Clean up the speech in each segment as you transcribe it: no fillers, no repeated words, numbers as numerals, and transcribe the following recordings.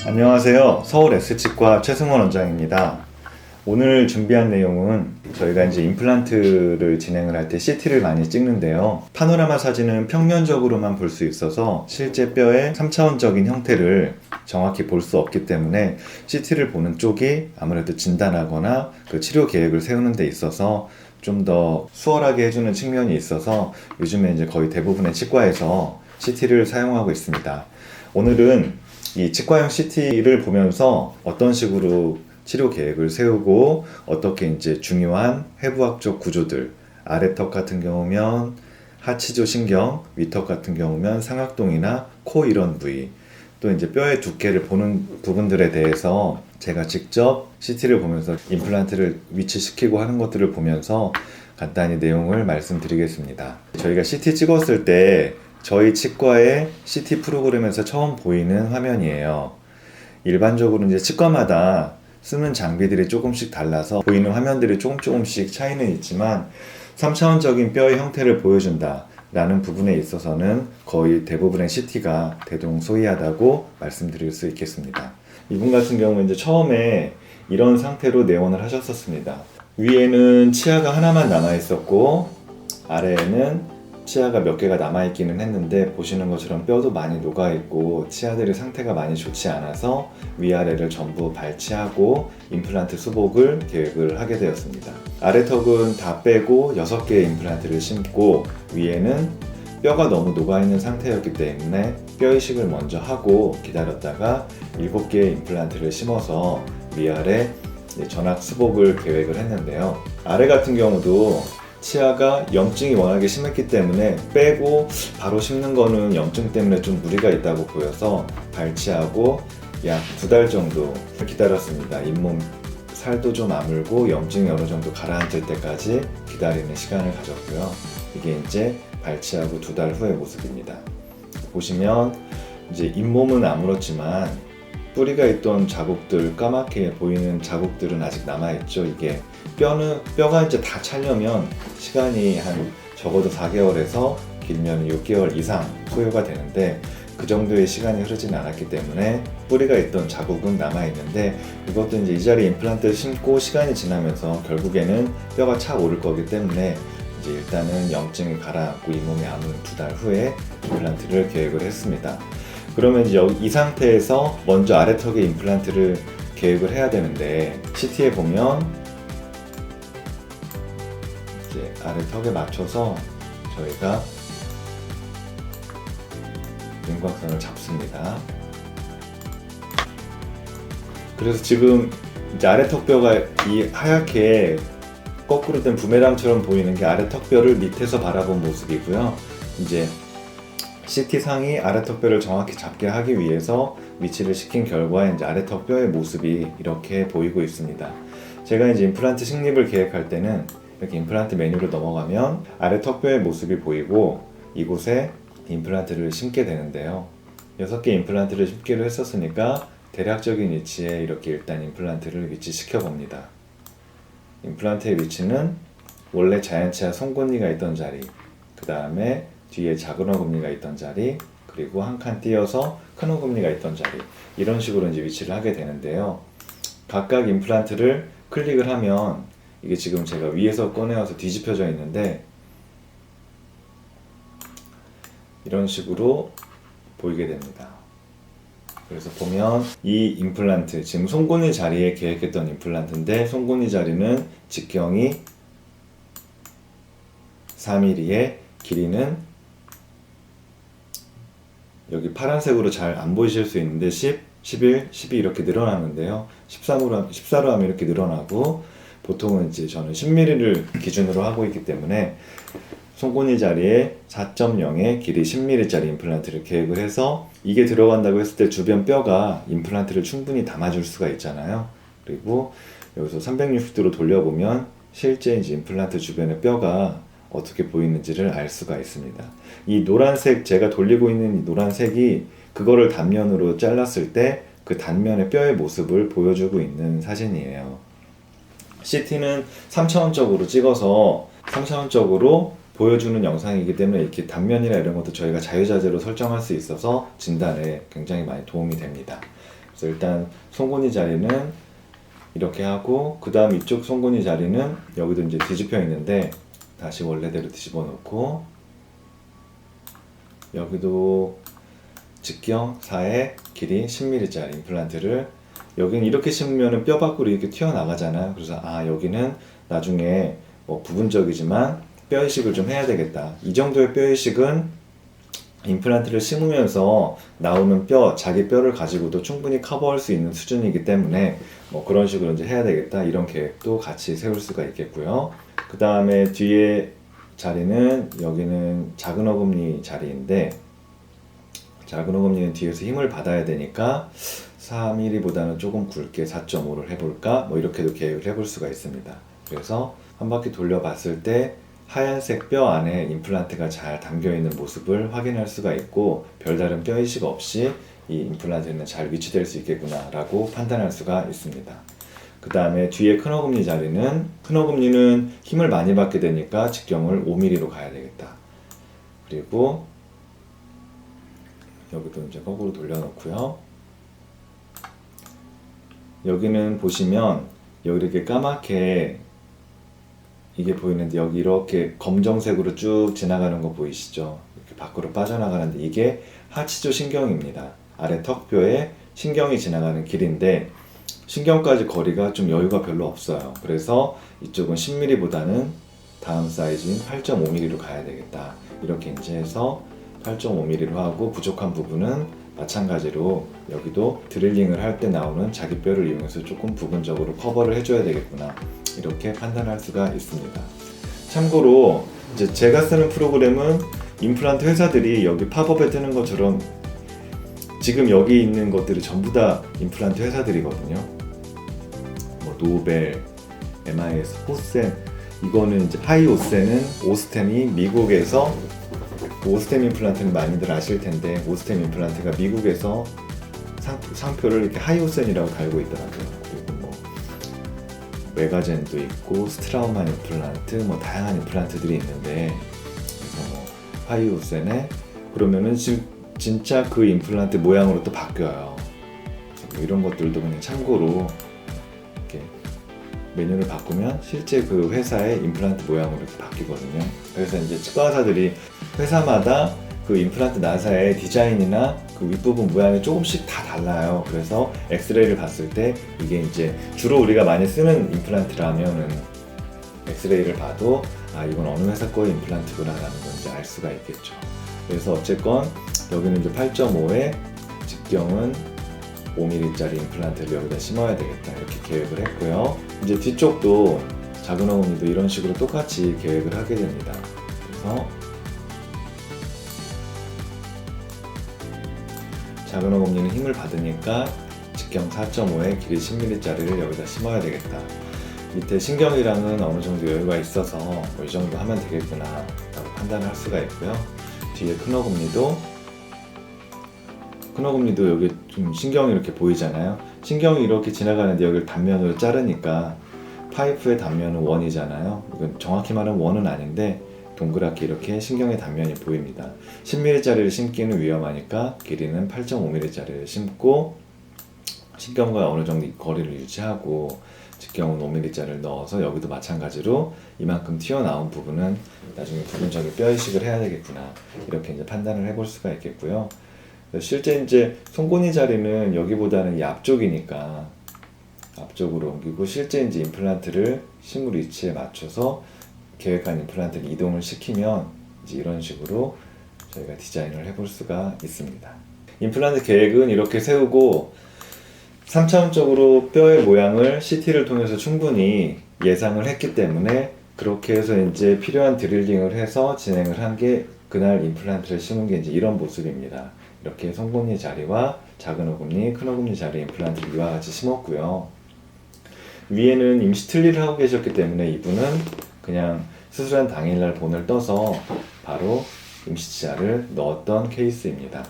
안녕하세요. 서울 S치과 최승원 원장입니다. 오늘 준비한 내용은 저희가 이제 임플란트를 진행을 할 때 CT를 많이 찍는데요. 파노라마 사진은 평면적으로만 볼 수 있어서 실제 뼈의 3차원적인 형태를 정확히 볼 수 없기 때문에 CT를 보는 쪽이 아무래도 진단하거나 그 치료 계획을 세우는 데 있어서 좀 더 수월하게 해주는 측면이 있어서 요즘에 이제 거의 대부분의 치과에서 CT를 사용하고 있습니다. 오늘은 이 치과용 CT를 보면서 어떤 식으로 치료 계획을 세우고 어떻게 이제 중요한 해부학적 구조들, 아래턱 같은 경우면 하치조 신경, 위턱 같은 경우면 상악동이나 코 이런 부위, 또 이제 뼈의 두께를 보는 부분들에 대해서 제가 직접 CT를 보면서 임플란트를 위치시키고 하는 것들을 보면서 간단히 내용을 말씀드리겠습니다. 저희가 CT 찍었을 때 저희 치과의 CT 프로그램에서 처음 보이는 화면이에요. 일반적으로 이제 치과마다 쓰는 장비들이 조금씩 달라서 보이는 화면들이 조금씩 차이는 있지만 3차원적인 뼈의 형태를 보여준다 라는 부분에 있어서는 거의 대부분의 CT가 대동소이하다고 말씀드릴 수 있겠습니다. 이분 같은 경우는 이제 처음에 이런 상태로 내원을 하셨었습니다. 위에는 치아가 하나만 남아 있었고 아래에는 치아가 몇 개가 남아있기는 했는데 보시는 것처럼 뼈도 많이 녹아있고 치아들의 상태가 많이 좋지 않아서 위아래를 전부 발치하고 임플란트 수복을 계획을 하게 되었습니다. 아래턱은 다 빼고 6개의 임플란트를 심고 위에는 뼈가 너무 녹아있는 상태였기 때문에 뼈 이식을 먼저 하고 기다렸다가 7개의 임플란트를 심어서 위아래 전악 수복을 계획을 했는데요. 아래 같은 경우도 치아가 염증이 워낙에 심했기 때문에 빼고 바로 심는 거는 염증 때문에 좀 무리가 있다고 보여서 발치하고 약 2달 정도 기다렸습니다. 잇몸 살도 좀 아물고 염증이 어느 정도 가라앉을 때까지 기다리는 시간을 가졌고요. 이게 이제 발치하고 2달 후의 모습입니다. 보시면 이제 잇몸은 아물었지만 뿌리가 있던 자국들, 까맣게 보이는 자국들은 아직 남아있죠. 이게 뼈가 이제 다 차려면 시간이 한 적어도 4개월에서 길면 6개월 이상 소요가 되는데 그 정도의 시간이 흐르진 않았기 때문에 뿌리가 있던 자국은 남아있는데 이것도 이제 이 자리에 임플란트를 심고 시간이 지나면서 결국에는 뼈가 차 오를 거기 때문에 이제 일단은 염증이 가라앉고 잇몸이 아무는 2달 후에 임플란트를 계획을 했습니다. 그러면 이제 이 상태에서 먼저 아래턱에 임플란트를 계획을 해야 되는데 CT에 보면 이제 아래턱에 맞춰서 저희가 윤곽선을 잡습니다. 그래서 지금 이제 아래턱뼈가 이 하얗게 거꾸로 된 부메랑처럼 보이는 게 아래턱뼈를 밑에서 바라본 모습이고요. 이제 CT상이 아래턱뼈를 정확히 잡게 하기 위해서 위치를 시킨 결과 이제 아래턱뼈의 모습이 이렇게 보이고 있습니다. 제가 이제 임플란트 식립을 계획할 때는 이렇게 임플란트 메뉴로 넘어가면 아래턱뼈의 모습이 보이고 이곳에 임플란트를 심게 되는데요. 6개 임플란트를 심기로 했었으니까 대략적인 위치에 이렇게 일단 임플란트를 위치시켜 봅니다. 임플란트의 위치는 원래 자연치아 송곳니가 있던 자리, 그 다음에 뒤에 작은 어금니가 있던 자리, 그리고 한 칸 띄어서 큰 어금니가 있던 자리, 이런 식으로 이제 위치를 하게 되는데요. 각각 임플란트를 클릭을 하면 이게 지금 제가 위에서 꺼내와서 뒤집혀져 있는데 이런 식으로 보이게 됩니다. 그래서 보면 이 임플란트, 지금 송곳니 자리에 계획했던 임플란트인데 송곳니 자리는 직경이 4mm에 길이는 여기 파란색으로 잘 안 보이실 수 있는데 10, 11, 12 이렇게 늘어나는데요. 14로 하면 이렇게 늘어나고 보통은 이제 저는 10mm를 기준으로 하고 있기 때문에 송곳니 자리에 4.0의 길이 10mm짜리 임플란트를 계획을 해서 이게 들어간다고 했을 때 주변 뼈가 임플란트를 충분히 담아줄 수가 있잖아요. 그리고 여기서 360도로 돌려보면 실제 이제 임플란트 주변의 뼈가 어떻게 보이는지를 알 수가 있습니다. 이 노란색, 제가 돌리고 있는 이 노란색이 그거를 단면으로 잘랐을 때 그 단면의 뼈의 모습을 보여주고 있는 사진이에요. CT는 3차원적으로 찍어서 3차원적으로 보여주는 영상이기 때문에 이렇게 단면이나 이런 것도 저희가 자유자재로 설정할 수 있어서 진단에 굉장히 많이 도움이 됩니다. 그래서 일단 송곳니 자리는 이렇게 하고, 그 다음 이쪽 송곳니 자리는 여기도 이제 뒤집혀 있는데 다시 원래대로 뒤집어 놓고, 여기도 직경 4에 길이 10mm짜리 임플란트를, 여기는 이렇게 심으면 뼈 밖으로 이렇게 튀어나가잖아요. 그래서 여기는 나중에 뭐 부분적이지만 뼈 이식을 좀 해야 되겠다. 이 정도의 뼈 이식은 임플란트를 심으면서 나오는 뼈, 자기 뼈를 가지고도 충분히 커버할 수 있는 수준이기 때문에 뭐 그런 식으로 이제 해야 되겠다, 이런 계획도 같이 세울 수가 있겠고요. 그 다음에 뒤에 자리는, 여기는 작은 어금니 자리인데, 작은 어금니는 뒤에서 힘을 받아야 되니까 4mm보다는 조금 굵게 4.5를 해볼까, 뭐 이렇게도 계획을 해볼 수가 있습니다. 그래서 한 바퀴 돌려봤을 때 하얀색 뼈 안에 임플란트가 잘 담겨있는 모습을 확인할 수가 있고, 별다른 뼈 이식 없이 이 임플란트는 잘 위치될 수 있겠구나 라고 판단할 수가 있습니다. 그 다음에 뒤에 큰 어금니 자리는, 큰 어금니는 힘을 많이 받게 되니까 직경을 5mm로 가야 되겠다. 그리고 여기도 이제 거꾸로 돌려놓고요. 여기는 보시면 여기 이렇게 까맣게 이게 보이는데, 여기 이렇게 검정색으로 쭉 지나가는 거 보이시죠? 이렇게 밖으로 빠져나가는데 이게 하치조 신경입니다. 아래 턱뼈에 신경이 지나가는 길인데, 신경까지 거리가 좀 여유가 별로 없어요. 그래서 이쪽은 10mm보다는 다음 사이즈인 8.5mm로 가야 되겠다. 이렇게 이제 해서 8.5mm로 하고, 부족한 부분은 마찬가지로 여기도 드릴링을 할 때 나오는 자기 뼈를 이용해서 조금 부분적으로 커버를 해줘야 되겠구나, 이렇게 판단할 수가 있습니다. 참고로 이제 제가 쓰는 프로그램은 임플란트 회사들이 여기 팝업에 뜨는 것처럼 지금 여기 있는 것들이 전부 다 임플란트 회사들이거든요. 뭐 노벨, MIS, 호센, 이거는 이제 하이오센은 오스템이 미국에서, 오스템 임플란트는 많이들 아실 텐데, 오스템 임플란트가 미국에서 상표를 이렇게 하이오센이라고 달고 있더라고요. 그리고 뭐 메가젠도 있고 스트라우만 임플란트, 뭐 다양한 임플란트들이 있는데, 그래서 뭐 하이오센에 그러면은 진짜 그 임플란트 모양으로 또 바뀌어요. 뭐 이런 것들도 그냥 참고로 이렇게 메뉴를 바꾸면 실제 그 회사의 임플란트 모양으로 이렇게 바뀌거든요. 그래서 이제 치과 의사들이 회사마다 그 임플란트 나사의 디자인이나 그 윗부분 모양이 조금씩 다 달라요. 그래서 엑스레이를 봤을 때 이게 이제 주로 우리가 많이 쓰는 임플란트라면은 엑스레이를 봐도 이건 어느 회사 거의 임플란트구나 라는 걸 이제 알 수가 있겠죠. 그래서 어쨌건 여기는 이제 8.5에 직경은 5mm짜리 임플란트를 여기다 심어야 되겠다, 이렇게 계획을 했고요. 이제 뒤쪽도 작은 어금니도 이런 식으로 똑같이 계획을 하게 됩니다. 그래서 작은 어금니는 힘을 받으니까 직경 4.5에 길이 10mm짜리를 여기다 심어야 되겠다. 밑에 신경이랑은 어느 정도 여유가 있어서 뭐 이 정도 하면 되겠구나 라고 판단할 수가 있고요. 뒤에 큰 어금니도 여기 좀 신경이 이렇게 보이잖아요. 신경이 이렇게 지나가는데 여기를 단면으로 자르니까 파이프의 단면은 원이잖아요. 이건 정확히 말하면 원은 아닌데 동그랗게 이렇게 신경의 단면이 보입니다. 10mm짜리를 심기는 위험하니까 길이는 8.5mm짜리를 심고, 신경과 어느 정도 거리를 유지하고 직경은 5mm짜리를 넣어서 여기도 마찬가지로 이만큼 튀어나온 부분은 나중에 부분적인 뼈 이식을 해야 되겠구나, 이렇게 이제 판단을 해볼 수가 있겠고요. 실제 이제 송곳니 자리는 여기보다는 이 앞쪽이니까 앞쪽으로 옮기고, 실제 이제 임플란트를 심을 위치에 맞춰서 계획한 임플란트를 이동을 시키면 이제 이런 식으로 저희가 디자인을 해볼 수가 있습니다. 임플란트 계획은 이렇게 세우고 3차원적으로 뼈의 모양을 CT를 통해서 충분히 예상을 했기 때문에 그렇게 해서 이제 필요한 드릴링을 해서 진행을 한 게 그날 임플란트를 심은 게 이제 이런 모습입니다. 이렇게 송곳니 자리와 작은 어금니, 큰 어금니 자리 임플란트를 이와 같이 심었고요. 위에는 임시 틀니를 하고 계셨기 때문에 이분은 그냥 수술한 당일날 본을 떠서 바로 임시치아를 넣었던 케이스입니다.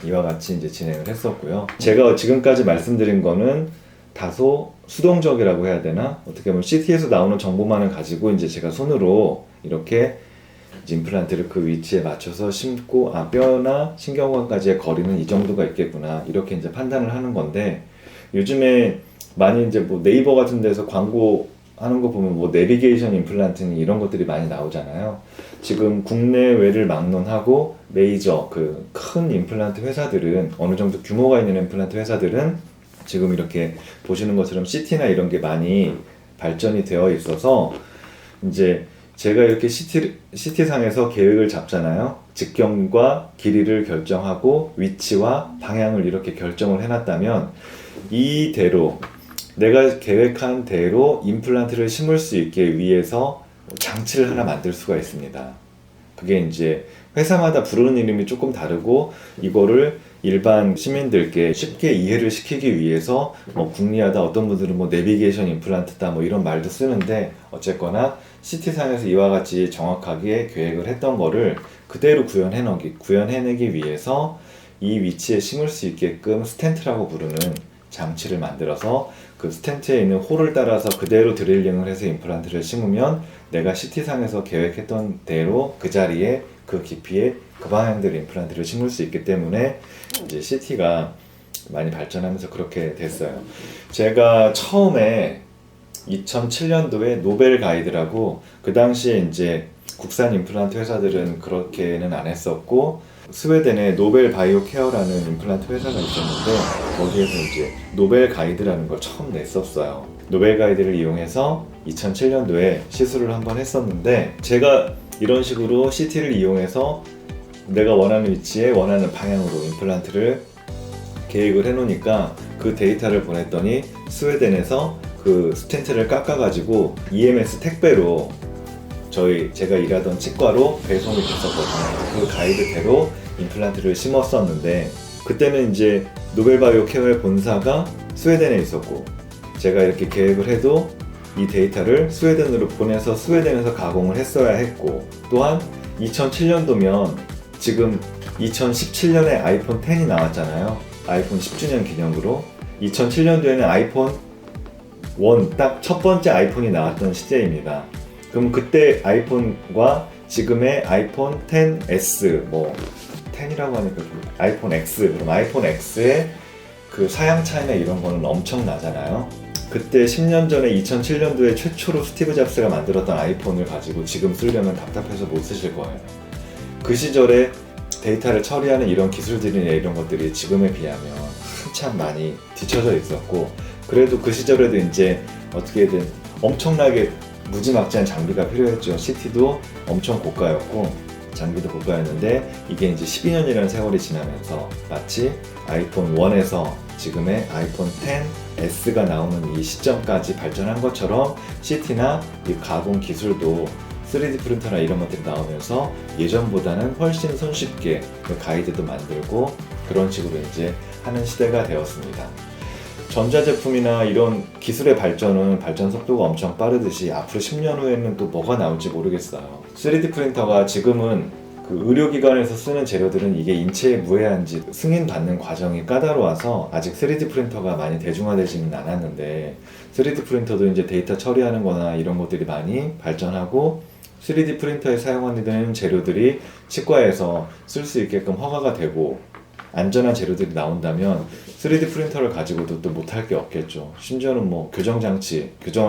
이와 같이 이제 진행을 했었고요. 제가 지금까지 말씀드린 거는 다소 수동적이라고 해야 되나? 어떻게 보면 CT에서 나오는 정보만을 가지고 이제 제가 손으로 이렇게 이제 임플란트를 그 위치에 맞춰서 심고 뼈나 신경관까지의 거리는 이 정도가 있겠구나 이렇게 이제 판단을 하는 건데, 요즘에 많이 이제 뭐 네이버 같은 데서 광고 하는 거 보면 뭐 내비게이션 임플란트니 이런 것들이 많이 나오잖아요. 지금 국내외를 막론하고 메이저 그 큰 임플란트 회사들은, 어느 정도 규모가 있는 임플란트 회사들은 지금 이렇게 보시는 것처럼 CT나 이런 게 많이 발전이 되어 있어서, 이제 제가 이렇게 CT상에서 계획을 잡잖아요. 직경과 길이를 결정하고 위치와 방향을 이렇게 결정을 해놨다면, 이대로 내가 계획한 대로 임플란트를 심을 수 있게 위해서 장치를 하나 만들 수가 있습니다. 그게 이제 회사마다 부르는 이름이 조금 다르고, 이거를 일반 시민들께 쉽게 이해를 시키기 위해서 뭐 궁리하다, 어떤 분들은 뭐 내비게이션 임플란트다 뭐 이런 말도 쓰는데, 어쨌거나 CT상에서 이와 같이 정확하게 계획을 했던 거를 그대로 구현해내기 위해서 이 위치에 심을 수 있게끔 스텐트라고 부르는 장치를 만들어서, 그 스텐트에 있는 홀을 따라서 그대로 드릴링을 해서 임플란트를 심으면 내가 CT상에서 계획했던 대로 그 자리에 그 깊이에 그 방향대로 임플란트를 심을 수 있기 때문에 이제 CT가 많이 발전하면서 그렇게 됐어요. 제가 처음에 2007년도에 노벨 가이드라고, 그 당시에 이제 국산 임플란트 회사들은 그렇게는 안 했었고, 스웨덴에 노벨 바이오 케어라는 임플란트 회사가 있었는데, 거기에서 이제 노벨 가이드라는 걸 처음 냈었어요. 노벨 가이드를 이용해서 2007년도에 시술을 한번 했었는데, 제가 이런 식으로 CT를 이용해서 내가 원하는 위치에 원하는 방향으로 임플란트를 계획을 해놓으니까, 그 데이터를 보냈더니 스웨덴에서 그 스텐트를 깎아가지고 EMS 택배로 제가 일하던 치과로 배송이 됐었거든요. 그 가이드대로 임플란트를 심었었는데, 그때는 이제 노벨바이오 케어의 본사가 스웨덴에 있었고, 제가 이렇게 계획을 해도 이 데이터를 스웨덴으로 보내서 스웨덴에서 가공을 했어야 했고, 또한 2007년도면 지금 2017년에 아이폰 10이 나왔잖아요. 아이폰 10주년 기념으로 2007년도에는 아이폰 1 딱 첫 번째 아이폰이 나왔던 시제입니다. 그럼 그때 아이폰과 지금의 아이폰 10s, 뭐 10이라고 하니까 아이폰 X, 그럼 아이폰 X의 그 사양 차이나 이런 거는 엄청나잖아요. 그때 10년 전에 2007년도에 최초로 스티브 잡스가 만들었던 아이폰을 가지고 지금 쓰려면 답답해서 못 쓰실 거예요. 그 시절에 데이터를 처리하는 이런 기술들이나 이런 것들이 지금에 비하면 한참 많이 뒤쳐져 있었고, 그래도 그 시절에도 이제 어떻게든 엄청나게 무지막지한 장비가 필요했죠. CT도 엄청 고가였고 장비도 고가였는데, 이게 이제 12년이라는 세월이 지나면서 마치 아이폰 1에서 지금의 아이폰 10s가 나오는 이 시점까지 발전한 것처럼 CT나 이 가공 기술도 3D 프린터나 이런 것들이 나오면서 예전보다는 훨씬 손쉽게 가이드도 만들고 그런 식으로 이제 하는 시대가 되었습니다. 전자제품이나 이런 기술의 발전 속도가 엄청 빠르듯이 앞으로 10년 후에는 또 뭐가 나올지 모르겠어요. 3D 프린터가 지금은 그 의료기관에서 쓰는 재료들은 이게 인체에 무해한지 승인받는 과정이 까다로워서 아직 3D 프린터가 많이 대중화되지는 않았는데, 3D 프린터도 이제 데이터 처리하는 거나 이런 것들이 많이 발전하고, 3D 프린터에 사용하는 재료들이 치과에서 쓸 수 있게끔 허가가 되고 안전한 재료들이 나온다면 3D 프린터를 가지고도 또 못할 게 없겠죠. 심지어는 뭐 교정할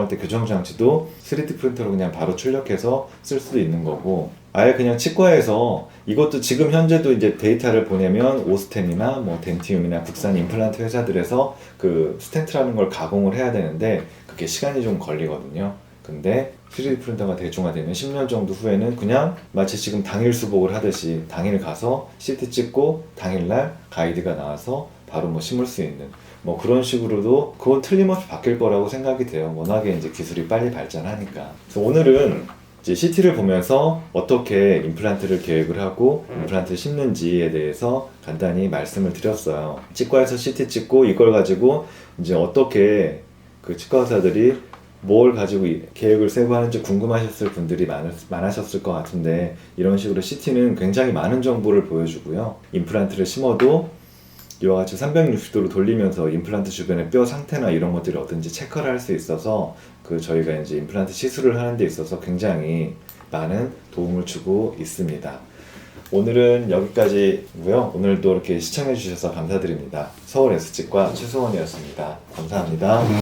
때 교정장치도 3D 프린터로 그냥 바로 출력해서 쓸 수도 있는 거고, 아예 그냥 치과에서 이것도 지금 현재도 이제 데이터를 보내면 오스템이나 뭐 덴티움이나 국산 임플란트 회사들에서 그 스텐트라는 걸 가공을 해야 되는데 그게 시간이 좀 걸리거든요. 근데 3D 프린터가 대중화되면 10년 정도 후에는 그냥 마치 지금 당일 수복을 하듯이 당일 가서 CT 찍고 당일날 가이드가 나와서 바로 뭐 심을 수 있는 뭐 그런 식으로도 그건 틀림없이 바뀔 거라고 생각이 돼요. 워낙에 이제 기술이 빨리 발전하니까. 그래서 오늘은 이제 CT를 보면서 어떻게 임플란트를 계획을 하고 임플란트를 심는지에 대해서 간단히 말씀을 드렸어요. 치과에서 CT 찍고 이걸 가지고 이제 어떻게 그 치과 의사들이 뭘 가지고 계획을 세고 하는지 궁금하셨을 분들이 많으셨을 것 같은데, 이런 식으로 CT는 굉장히 많은 정보를 보여주고요. 임플란트를 심어도 이와 같이 360도로 돌리면서 임플란트 주변의 뼈 상태나 이런 것들이 어떤지 체크를 할 수 있어서 저희가 이제 임플란트 시술을 하는 데 있어서 굉장히 많은 도움을 주고 있습니다. 오늘은 여기까지고요. 오늘도 이렇게 시청해 주셔서 감사드립니다. 서울 S치과 최승원이었습니다. 감사합니다.